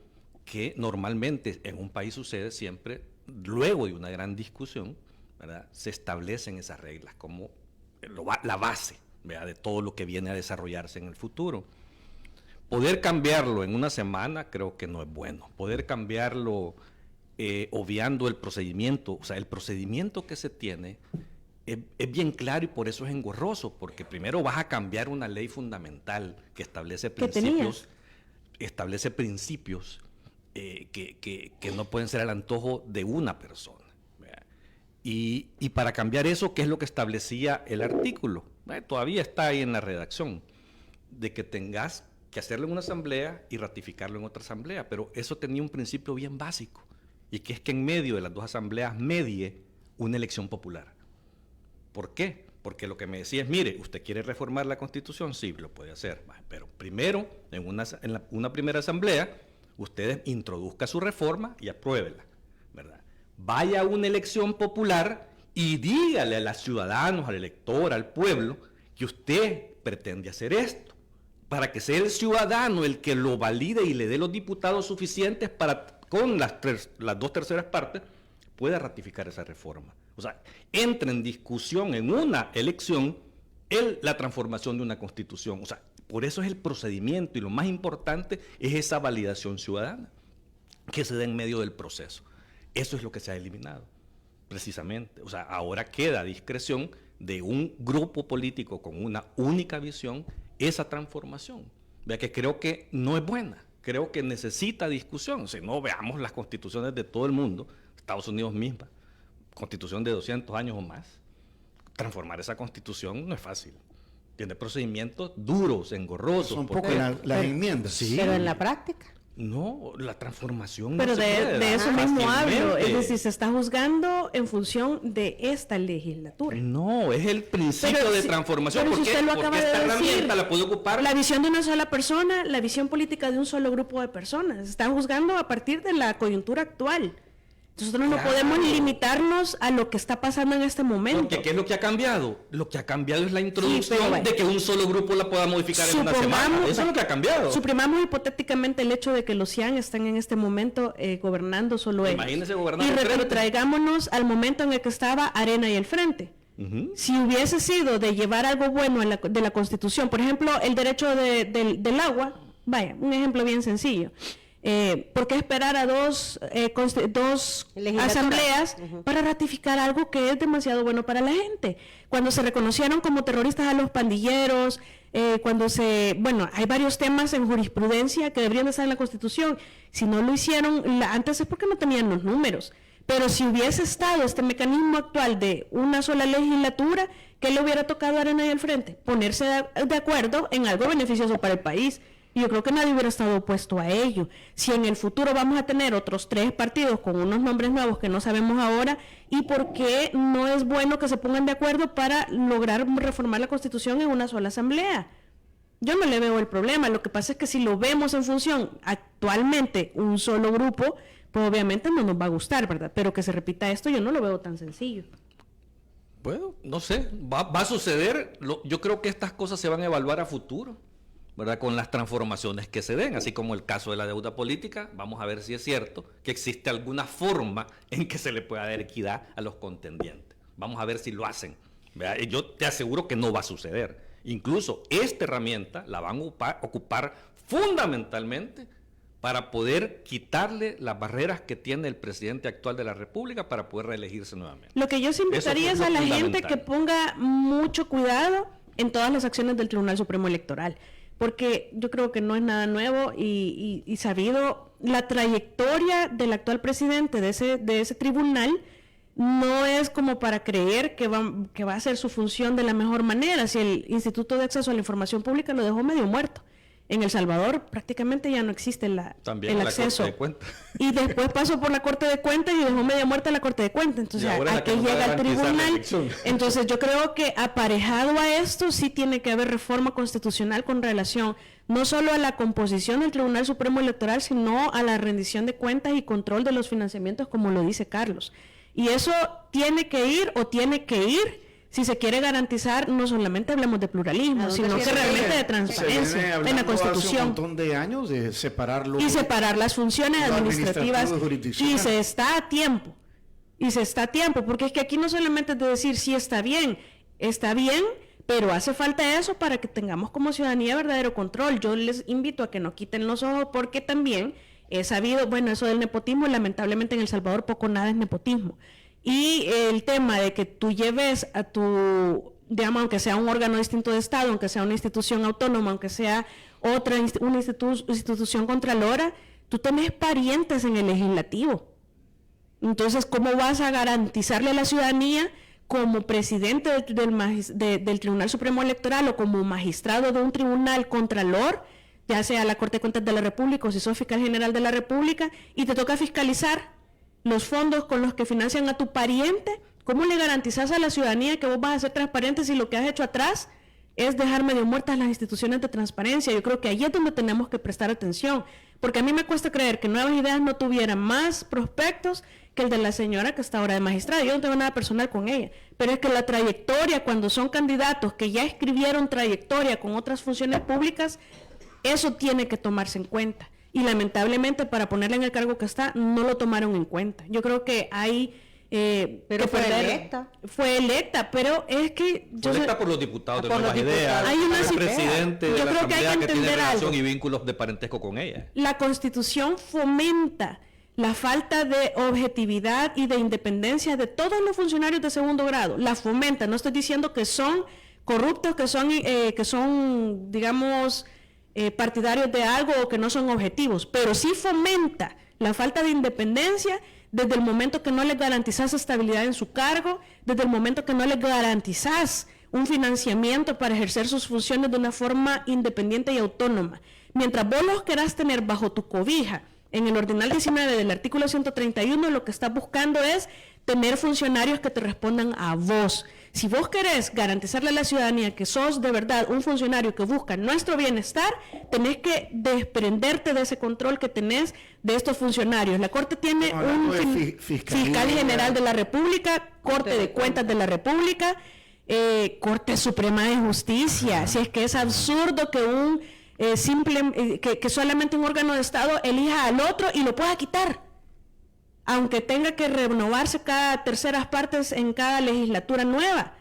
que normalmente en un país sucede siempre luego de una gran discusión, ¿verdad? Se establecen esas reglas como la base, ¿verdad?, de todo lo que viene a desarrollarse en el futuro. Poder cambiarlo en una semana creo que no es bueno. Poder cambiarlo obviando el procedimiento, o sea, el procedimiento que se tiene es bien claro, y por eso es engorroso, porque primero vas a cambiar una ley fundamental que establece principios, que no pueden ser al antojo de una persona. Y para cambiar eso, ¿qué es lo que establecía el artículo? Todavía está ahí en la redacción, de que tengas que hacerlo en una asamblea y ratificarlo en otra asamblea, pero eso tenía un principio bien básico, y que es que en medio de las 2 asambleas medie una elección popular. ¿Por qué? Porque lo que me decía es, mire, ¿usted quiere reformar la Constitución? Sí, lo puede hacer, pero primero, en una primera asamblea, usted introduzca su reforma y apruébela, ¿verdad? Vaya a una elección popular y dígale a los ciudadanos, al elector, al pueblo, que usted pretende hacer esto, para que sea el ciudadano el que lo valide y le dé los diputados suficientes para, con las 2/3 partes, pueda ratificar esa reforma. O sea, entra en discusión en una elección la transformación de una constitución. O sea, por eso es el procedimiento, y lo más importante es esa validación ciudadana que se da en medio del proceso. Eso es lo que se ha eliminado, precisamente. O sea, ahora queda a discreción de un grupo político con una única visión esa transformación. Vea que creo que no es buena, creo que necesita discusión. Si no, veamos las constituciones de todo el mundo, Estados Unidos misma, constitución de 200 años o más. Transformar esa constitución no es fácil. Tiene procedimientos duros, engorrosos. Son poco las enmiendas. Sí. Pero en la práctica. No, la transformación Pero no se puede de dar eso mismo hablo, fácilmente. es decir, se está juzgando en función de esta legislatura. No, es el principio Pero de si- transformación. pero ¿Por si qué? usted lo Porque acaba de esta decir, herramienta la puede ocupar. La visión de una sola persona, la visión política de un solo grupo de personas. Se está juzgando a partir de la coyuntura actual. Nosotros no Claro. podemos limitarnos a lo que está pasando en este momento. Porque ¿qué es lo que ha cambiado? Lo que ha cambiado es la introducción pero bueno. de que un solo grupo la pueda modificar en una semana. Eso es lo que ha cambiado. Suprimamos hipotéticamente el hecho de que los CIAN están en este momento gobernando solo ellos. Imagínese gobernando Y el frente. retraigámonos al momento en el que estaba Arena y el Frente. Ujú. Si hubiese sido de llevar algo bueno de la Constitución, por ejemplo, el derecho del agua, vaya, un ejemplo bien sencillo. ¿Por qué esperar a dos Legislaturas. asambleas para ratificar algo que es demasiado bueno para la gente? Cuando se reconocieron como terroristas a los pandilleros, hay varios temas en jurisprudencia que deberían de estar en la Constitución. Si no lo hicieron antes es porque no tenían los números. Pero si hubiese estado este mecanismo actual de una sola legislatura, ¿qué le hubiera tocado a Arena y al Frente? Ponerse de acuerdo en algo beneficioso para el país. Y yo creo que nadie hubiera estado opuesto a ello. Si en el futuro vamos a tener otros 3 partidos con unos nombres nuevos que no sabemos ahora, ¿y por qué no es bueno que se pongan de acuerdo para lograr reformar la Constitución en una sola asamblea? Yo no le veo el problema. Lo que pasa es que si lo vemos en función actualmente un solo grupo, pues obviamente no nos va a gustar, ¿verdad? Pero que se repita esto yo no lo veo tan sencillo. Bueno, no sé, va a suceder. Yo creo que estas cosas se van a evaluar a futuro, ¿verdad? Con las transformaciones que se den, así como el caso de la deuda política. Vamos a ver si es cierto que existe alguna forma en que se le pueda dar equidad a los contendientes. Vamos a ver si lo hacen, ¿verdad? Y yo te aseguro que no va a suceder. Incluso esta herramienta la van a ocupar fundamentalmente para poder quitarle las barreras que tiene el presidente actual de la República para poder reelegirse nuevamente. Lo que yo sí invitaría es a la gente que ponga mucho cuidado en todas las acciones del Tribunal Supremo Electoral, porque yo creo que no es nada nuevo y sabido la trayectoria del actual presidente de ese tribunal. No es como para creer que va a hacer su función de la mejor manera. Si el Instituto de Acceso a la Información Pública lo dejó medio muerto. En El Salvador prácticamente ya no existe el acceso. La Corte de Cuentas. Y después pasó por la Corte de Cuentas y dejó media muerta la Corte de Cuentas. Entonces, ¿a qué llega el tribunal? Entonces, yo creo que aparejado a esto sí tiene que haber reforma constitucional con relación no solo a la composición del Tribunal Supremo Electoral, sino a la rendición de cuentas y control de los financiamientos, como lo dice Carlos. Y eso tiene que ir si se quiere garantizar, no solamente hablemos de pluralismo, sino que realmente de transparencia en la Constitución. Hace un montón de años de separarlo. Y separar las funciones administrativas. Y se está a tiempo. Porque es que aquí no solamente es de decir si está bien, pero hace falta eso para que tengamos como ciudadanía verdadero control. Yo les invito a que no quiten los ojos, porque también he sabido, bueno, eso del nepotismo, lamentablemente en El Salvador poco nada es nepotismo. Y el tema de que tú lleves a tu, digamos, aunque sea un órgano distinto de Estado, aunque sea una institución autónoma, aunque sea una institución contralora, tú tenés parientes en el legislativo. Entonces, ¿cómo vas a garantizarle a la ciudadanía como presidente del Tribunal Supremo Electoral o como magistrado de un tribunal contralor, ya sea la Corte de Cuentas de la República o si sos fiscal general de la República, y te toca fiscalizar los fondos con los que financian a tu pariente? ¿Cómo le garantizas a la ciudadanía que vos vas a ser transparente si lo que has hecho atrás es dejar medio muertas las instituciones de transparencia? Yo creo que ahí es donde tenemos que prestar atención, porque a mí me cuesta creer que Nuevas Ideas no tuviera más prospectos que el de la señora que está ahora de magistrada. Yo no tengo nada personal con ella, pero es que la trayectoria, cuando son candidatos que ya escribieron trayectoria con otras funciones públicas, eso tiene que tomarse en cuenta. Y lamentablemente, para ponerle en el cargo que está, no lo tomaron en cuenta. Yo creo que hay pero fue electa, pero es que fue electa por los diputados de Nuevas Ideas. Hay una presidente de la Asamblea que tiene relación algo. Y vínculos de parentesco con ella. La Constitución fomenta la falta de objetividad y de independencia de todos los funcionarios de segundo grado. La fomenta. No estoy diciendo que son corruptos, que son digamos, partidarios de algo o que no son objetivos, pero sí fomenta la falta de independencia desde el momento que no les garantizas estabilidad en su cargo, desde el momento que no les garantizas un financiamiento para ejercer sus funciones de una forma independiente y autónoma. Mientras vos los querás tener bajo tu cobija, en el ordinal 19 del artículo 131, lo que estás buscando es tener funcionarios que te respondan a vos. Si vos querés garantizarle a la ciudadanía que sos de verdad un funcionario que busca nuestro bienestar, tenés que desprenderte de ese control que tenés de estos funcionarios. La Corte tiene un fiscal general de la República, Corte de Cuentas de la República, Corte Suprema de Justicia. Si es que es absurdo que que solamente un órgano de Estado elija al otro y lo pueda quitar, aunque tenga que renovarse cada terceras partes en cada legislatura nueva.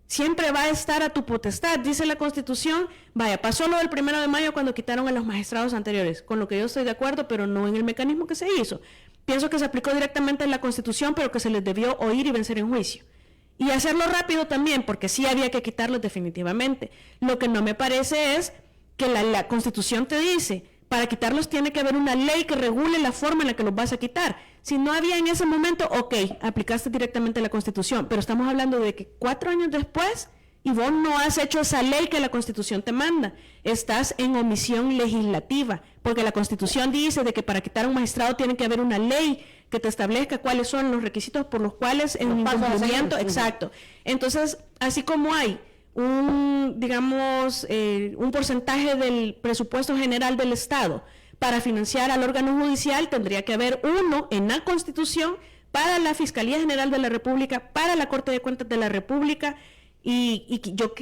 Siempre va a estar a tu potestad, dice la Constitución. Vaya, pasó lo del 1 de mayo cuando quitaron a los magistrados anteriores, con lo que yo estoy de acuerdo, pero no en el mecanismo que se hizo. Pienso que se aplicó directamente en la Constitución, pero que se les debió oír y vencer en juicio. Y hacerlo rápido también, porque sí había que quitarlos definitivamente. Lo que no me parece es que la Constitución te dice, para quitarlos tiene que haber una ley que regule la forma en la que los vas a quitar. Si no había en ese momento, ok, aplicaste directamente la Constitución, pero estamos hablando de que 4 años después, y vos no has hecho esa ley que la Constitución te manda. Estás en omisión legislativa, porque la Constitución dice de que para quitar a un magistrado tiene que haber una ley que te establezca cuáles son los requisitos por los cuales en un incumplimiento, exacto. Entonces, así como hay un porcentaje del presupuesto general del Estado para financiar al órgano judicial, tendría que haber uno en la Constitución para la Fiscalía General de la República, para la Corte de Cuentas de la República, y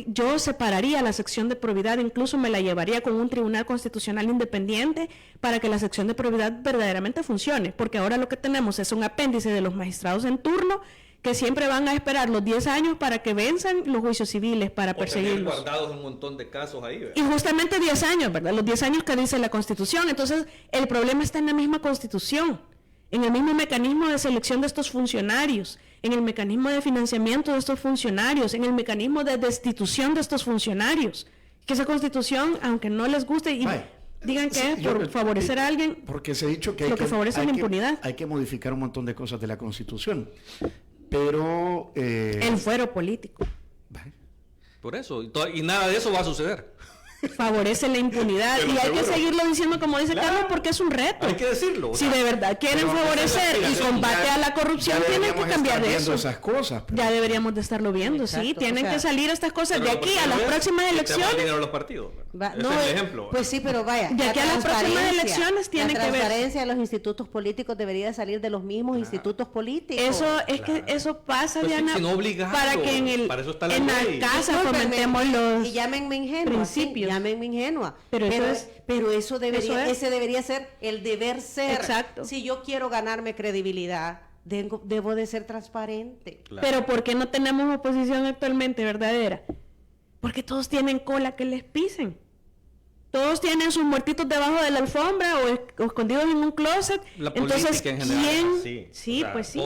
yo separaría la sección de probidad, incluso me la llevaría con un tribunal constitucional independiente para que la sección de probidad verdaderamente funcione, porque ahora lo que tenemos es un apéndice de los magistrados en turno que siempre van a esperar los 10 años para que venzan los juicios civiles, para perseguirlos. Guardados un montón de casos ahí, ¿verdad? Y justamente 10 años, ¿verdad? Los 10 años que dice la Constitución. Entonces, el problema está en la misma Constitución, en el mismo mecanismo de selección de estos funcionarios, en el mecanismo de financiamiento de estos funcionarios, en el mecanismo de destitución de estos funcionarios. Que esa Constitución, aunque no les guste y digan que es por favorecer a alguien, porque se ha dicho que lo que favorece la impunidad. Hay que modificar un montón de cosas de la Constitución. Pero el fuero político. Por eso, y nada de eso va a suceder. Favorece la impunidad y hay que seguirlo diciendo como dice Carlos, porque es un reto. Hay que decirlo. Si de verdad quieren favorecer y combate a la corrupción, tienen que cambiar de eso. Esas cosas, ya deberíamos de estarlo viendo. Exacto, sí, tienen que salir estas cosas de aquí a las próximas elecciones. Los partidos. No, es el ejemplo. Pues sí, pero vaya. De aquí a las próximas elecciones tiene que ver. La transparencia de los institutos políticos debería salir de los mismos institutos políticos. Eso es que eso pasa, pues Diana, para que en la casa fomentemos los y llámenme ingenua, principios. Llámenme ingenua. Pero eso debería ser el deber ser. Exacto. Si yo quiero ganarme credibilidad, debo de ser transparente. Claro. Pero ¿por qué no tenemos oposición actualmente verdadera? Porque todos tienen cola que les pisen. Todos tienen sus muertitos debajo de la alfombra o escondidos en un closet. La entonces, en general, ¿quién? Sí, pues sí.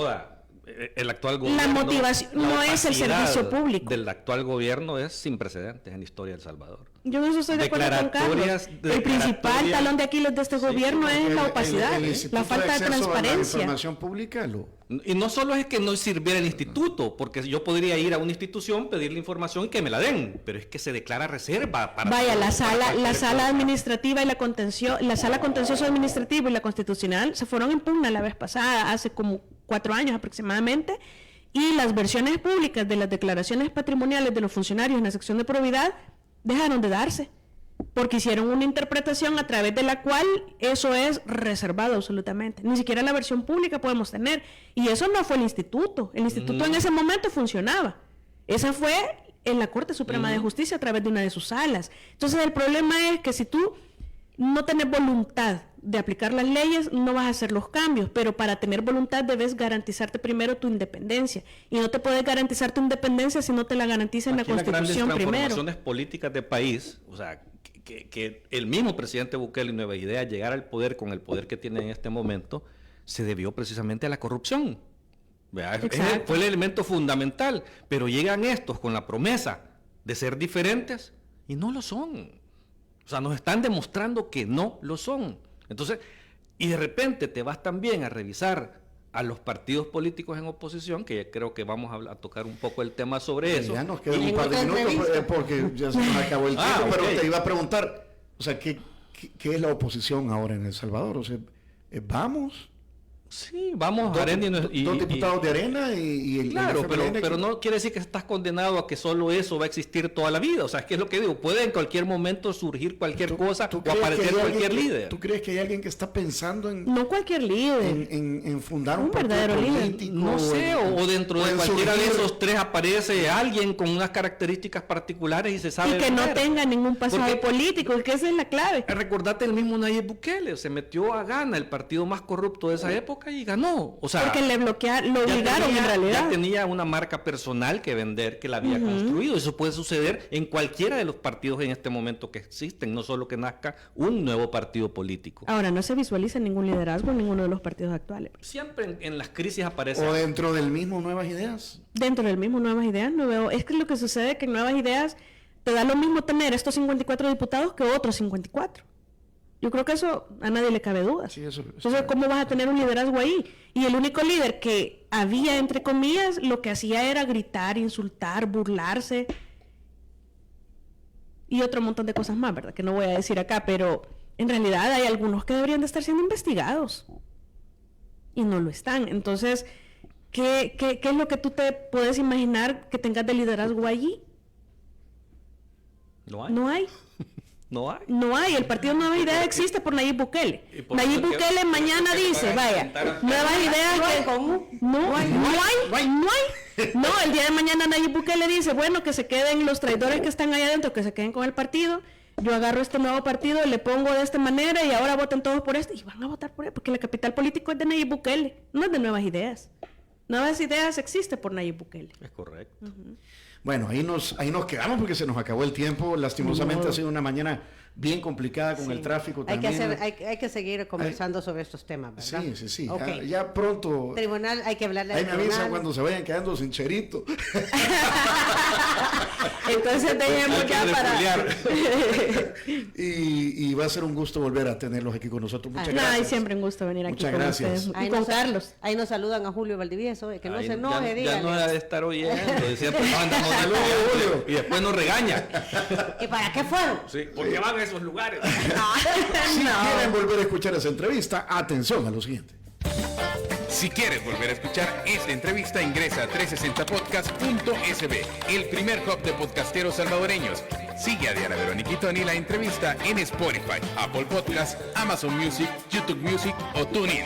El actual gobierno, la motivación no es el servicio público. Del actual gobierno es sin precedentes en la historia de El Salvador. Yo en eso estoy de acuerdo con Carlos. El principal talón de Aquiles de este gobierno es la opacidad, la falta de transparencia. La información pública Y no solo es que no sirviera el instituto, porque yo podría ir a una institución, pedirle información y que me la den, pero es que se declara reserva para... Vaya, la sala administrativa y la sala contencioso administrativo y la constitucional se fueron en pugna la vez pasada, hace como 4 años aproximadamente, y las versiones públicas de las declaraciones patrimoniales de los funcionarios en la sección de probidad dejaron de darse, porque hicieron una interpretación a través de la cual eso es reservado absolutamente. Ni siquiera la versión pública podemos tener, y eso no fue el instituto en ese momento funcionaba. Esa fue en la Corte Suprema de Justicia a través de una de sus salas. Entonces el problema es que si tú no tenés voluntad de aplicar las leyes, no vas a hacer los cambios, pero para tener voluntad debes garantizarte primero tu independencia, y no te puedes garantizar tu independencia si no te la garantiza en la Constitución primero. Las transformaciones políticas de país, o sea, que el mismo presidente Bukele y Nueva Idea llegara al poder con el poder que tiene en este momento, se debió precisamente a la corrupción. Fue el elemento fundamental, pero llegan estos con la promesa de ser diferentes y no lo son. O sea, nos están demostrando que no lo son. Entonces, y de repente te vas también a revisar a los partidos políticos en oposición, que ya creo que vamos a tocar un poco el tema sobre eso. Ya nos quedan un par de minutos porque ya se nos acabó el tiempo, pero te iba a preguntar, o sea, ¿qué ¿qué es la oposición ahora en El Salvador? O sea, ¿vamos? Sí, vamos a Arena Dos diputados de Arena y el claro, FMLN, pero no quiere decir que estás condenado a que solo eso va a existir toda la vida. O sea, es que es lo que digo, puede en cualquier momento surgir cualquier cosa o aparecer cualquier líder. ¿Tú crees que hay alguien que está pensando en, No cualquier líder. en fundar Un un partido verdadero líder. político? No sé, o dentro de en cualquiera de surgir- esos tres aparece alguien con unas características particulares y se sabe Y que no vender. tenga ningún pasado Porque- político, y que esa es la clave. Recordate el mismo Nayib Bukele, se metió a Gana, el partido más corrupto de esa época, y ganó. O sea, Porque lo ya obligaron tenía- en realidad. Ya tenía una marca personal que vender, que la había construido. Eso puede suceder en cualquiera de los partidos en este momento que existen, no solo que nazca un nuevo partido político. Ahora, no se visualiza ningún liderazgo en ninguno de los partidos actuales. Siempre en las crisis aparece. O dentro del mismo Nuevas Ideas. Dentro del mismo Nuevas Ideas no veo. Es que lo que sucede es que en Nuevas Ideas te da lo mismo tener estos 54 diputados que otros 54. Yo creo que eso a nadie le cabe duda. Sí, eso- Entonces, ¿cómo vas a tener un liderazgo ahí? Y el único líder que había, entre comillas, lo que hacía era gritar, insultar, burlarse y otro montón de cosas más, ¿verdad? Que no voy a decir acá, pero en realidad hay algunos que deberían de estar siendo investigados y no lo están. Entonces, ¿qué es lo que tú te puedes imaginar que tengas de liderazgo allí? No hay. No hay. No hay. No hay, el partido Nuevas Ideas existe por Nayib Bukele. Y por Nayib eso que- Bukele mañana que dice, van a vaya, intentar hacer- Nuevas Ideas que... No hay. No, el día de mañana Nayib Bukele dice, bueno, que se queden los traidores que están allá adentro, que se queden con el partido. Yo agarro este nuevo partido, le pongo de esta manera y ahora voten todos por este. Y van a votar por él, porque la capital político es de Nayib Bukele, no es de Nuevas Ideas. Nuevas Ideas existe por Nayib Bukele. Es correcto. Bueno, ahí nos quedamos porque se nos acabó el tiempo. Lastimosamente ha sido una mañana bien complicada con el tráfico Hay que, también. hay que seguir conversando sobre estos temas, ¿verdad? Sí, sí, sí. Ok. Ya pronto. Tribunal, hay que hablarle Ahí al me avisan tribunal. cuando se vayan quedando sin cherito. Entonces dejemos Hay que ya para... refuliar. y va a ser un gusto volver a tenerlos aquí con nosotros. Muchas Ah, gracias. y siempre un gusto venir aquí Muchas con gracias. ustedes. Ahí Y con nos- Carlos. Ahí nos saludan a Julio Valdivieso, que no Ahí se enoje, ya dígale. no ha de estar oyendo, siempre nos andamos saludando y después nos regaña. ¿Y para qué fueron? Sí, porque van a esos lugares. Si quieren volver a escuchar esa entrevista, atención a lo siguiente. Si quieres volver a escuchar esta entrevista, ingresa a 360podcast.sb, el primer hub de podcasteros salvadoreños. Sigue a Diana Verónica y Tony la entrevista en Spotify, Apple Podcast, Amazon Music, YouTube Music o TuneIn.